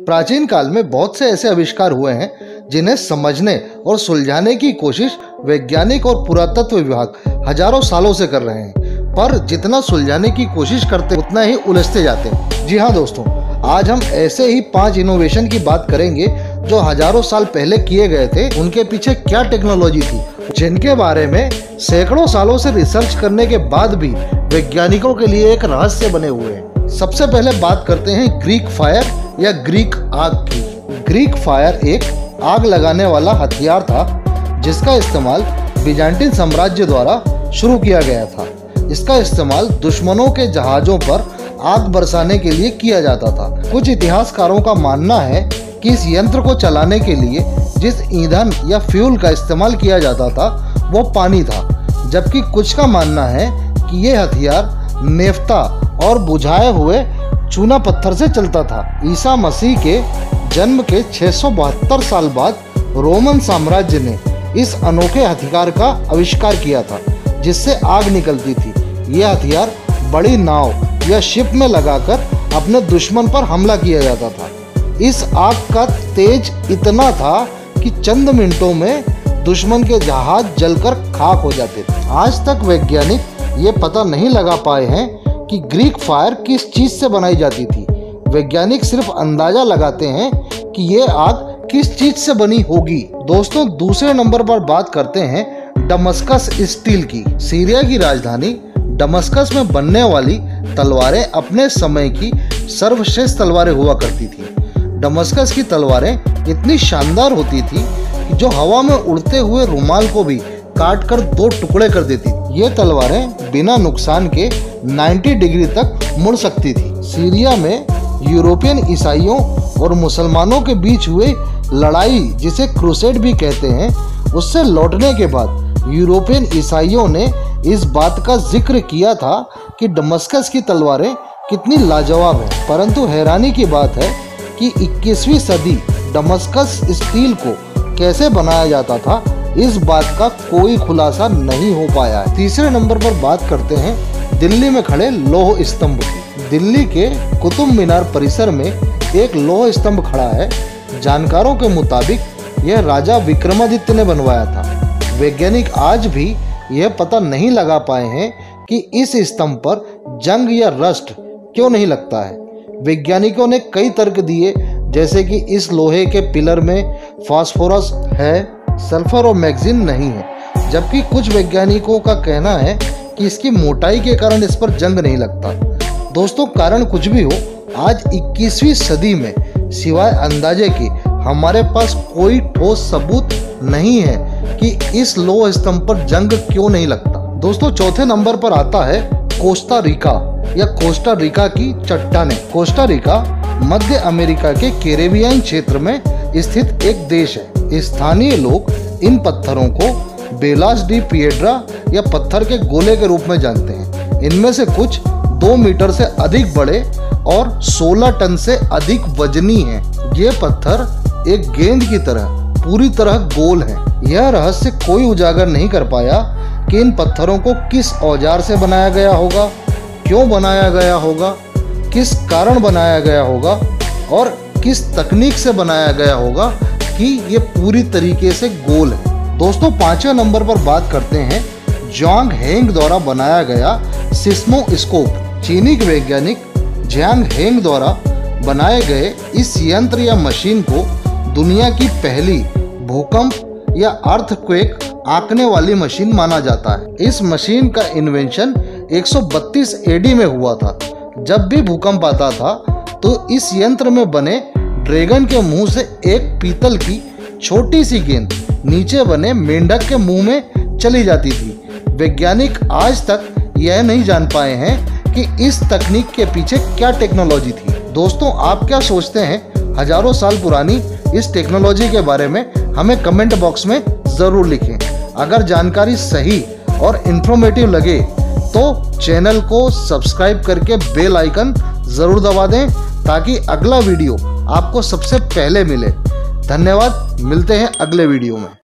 प्राचीन काल में बहुत से ऐसे आविष्कार हुए हैं जिन्हें समझने और सुलझाने की कोशिश वैज्ञानिक और पुरातत्व विभाग हजारों सालों से कर रहे हैं, पर जितना सुलझाने की कोशिश करते उतना ही उलझते जाते हैं। जी हाँ दोस्तों, आज हम ऐसे ही 5 इनोवेशन की बात करेंगे जो हजारों साल पहले किए गए थे। उनके पीछे क्या टेक्नोलॉजी थी, जिनके बारे में सैकड़ों सालों से रिसर्च करने के बाद भी वैज्ञानिकों के लिए एक रहस्य बने हुए हैं। सबसे पहले बात करते हैं ग्रीक फायर या ग्रीक आग की। ग्रीक फायर एक आग लगाने वाला हथियार था जिसका इस्तेमाल बिजान्टिन साम्राज्य द्वारा शुरू किया गया था। इसका इस्तेमाल दुश्मनों के जहाजों पर आग बरसाने के लिए किया जाता था। कुछ इतिहासकारों का मानना है कि इस यंत्र को चलाने के लिए जिस ईंधन या फ्यूल का इस्तेमाल किया जाता था वो पानी था, जबकि कुछ का मानना है कि ये हथियार नेफ्ता और बुझाए हुए चूना पत्थर से चलता था। ईसा मसीह के जन्म के 672 साल बाद रोमन साम्राज्य ने इस अनोखे हथियार का आविष्कार किया था जिससे आग निकलती थी। यह हथियार बड़ी नाव या शिप में लगाकर अपने दुश्मन पर हमला किया जाता था। इस आग का तेज इतना था कि चंद मिनटों में दुश्मन के जहाज जलकर खाक हो जाते थे। आज तक वैज्ञानिक ये पता नहीं लगा पाए हैं कि ग्रीक फायर किस चीज से बनाई जाती थी। वैज्ञानिक सिर्फ अंदाजा लगाते हैं कि ये आग किस चीज से बनी होगी। दोस्तों, दूसरे नंबर पर बात करते हैं दमस्कस स्टील की। सीरिया की राजधानी दमस्कस में बनने वाली तलवारें अपने समय की सर्वश्रेष्ठ तलवारें हुआ करती थी। दमस्कस की तलवारें इतनी शानदार होती थी कि जो हवा में उड़ते हुए रुमाल को भी काट कर 2 टुकड़े कर देती थी। ये तलवारें बिना नुकसान के 90 डिग्री तक मुड़ सकती थी। सीरिया में यूरोपियन ईसाइयों और मुसलमानों के बीच हुए लड़ाई, जिसे क्रूसेड भी कहते हैं, उससे लौटने के बाद यूरोपियन ईसाइयों ने इस बात का जिक्र किया था कि दमस्कस की तलवारें कितनी लाजवाब हैं। परंतु हैरानी की बात है कि 21वीं सदी दमस्कस स्टील को कैसे बनाया जाता था, इस बात का कोई खुलासा नहीं हो पाया है। तीसरे नंबर पर बात करते हैं दिल्ली में खड़े लौह स्तंभ की। दिल्ली के कुतुब मीनार परिसर में एक लौह स्तंभ खड़ा है। जानकारों के मुताबिक यह राजा विक्रमादित्य ने बनवाया था। वैज्ञानिक आज भी यह पता नहीं लगा पाए हैं कि इस स्तंभ पर जंग या रस्ट क्यों नहीं लगता है। वैज्ञानिकों ने कई तर्क दिए, जैसे कि इस लोहे के पिलर में फास्फोरस है, सल्फर और मैग्नीज नहीं है, जबकि कुछ वैज्ञानिकों का कहना है कि इसकी मोटाई के कारण इस पर जंग नहीं लगता। दोस्तों, कारण कुछ भी हो, आज 21वीं सदी में सिवाय अंदाजे के हमारे पास कोई ठोस सबूत नहीं है कि इस लौह स्तंभ पर जंग क्यों नहीं लगता। दोस्तों, चौथे नंबर पर आता है कोस्टा रिका या कोस्टा रिका की चट्टानें। कोस्टा रिका मध्य अमेरिका के कैरेबियन क्षेत्र में स्थित एक देश है। स्थानीय लोग इन पत्थरों को बेलास डी पिएड्रा या पत्थर के गोले के रूप में जानते हैं। इनमें से कुछ 2 मीटर से अधिक बड़े और 16 टन से अधिक वजनी हैं। ये पत्थर एक गेंद की तरह पूरी तरह गोल हैं। यह रहस्य कोई उजागर नहीं कर पाया कि इन पत्थरों को किस औजार से बनाया गया होगा, क्यों बनाया गया होगा, किस कारण बनाया गया होगा और किस तकनीक से बनाया गया होगा कि ये पूरी तरीके से गोल है। दोस्तों, 5वें नंबर पर बात करते हैं ज़्यांग हेंग द्वारा बनाया गया सिस्मोस्कोप। चीनी के वैज्ञानिक ज़्यांग हेंग द्वारा बनाए गए इस यंत्र या मशीन को दुनिया की पहली भूकंप या अर्थक्वेक आंकने वाली मशीन माना जाता है। इस मशीन का इन्वेंशन 132 एडी में हुआ था। जब भी भूकंप आता था तो इस यंत्र में बने ड्रैगन के मुंह से एक पीतल की छोटी सी गेंद नीचे बने मेंढक के मुंह में चली जाती थी। वैज्ञानिक आज तक यह नहीं जान पाए हैं कि इस तकनीक के पीछे क्या टेक्नोलॉजी थी। दोस्तों, आप क्या सोचते हैं हजारों साल पुरानी इस टेक्नोलॉजी के बारे में? हमें कमेंट बॉक्स में ज़रूर लिखें। अगर जानकारी सही और इन्फॉर्मेटिव लगे तो चैनल को सब्सक्राइब करके बेल आइकन ज़रूर दबा दें ताकि अगला वीडियो आपको सबसे पहले मिले। धन्यवाद, मिलते हैं अगले वीडियो में।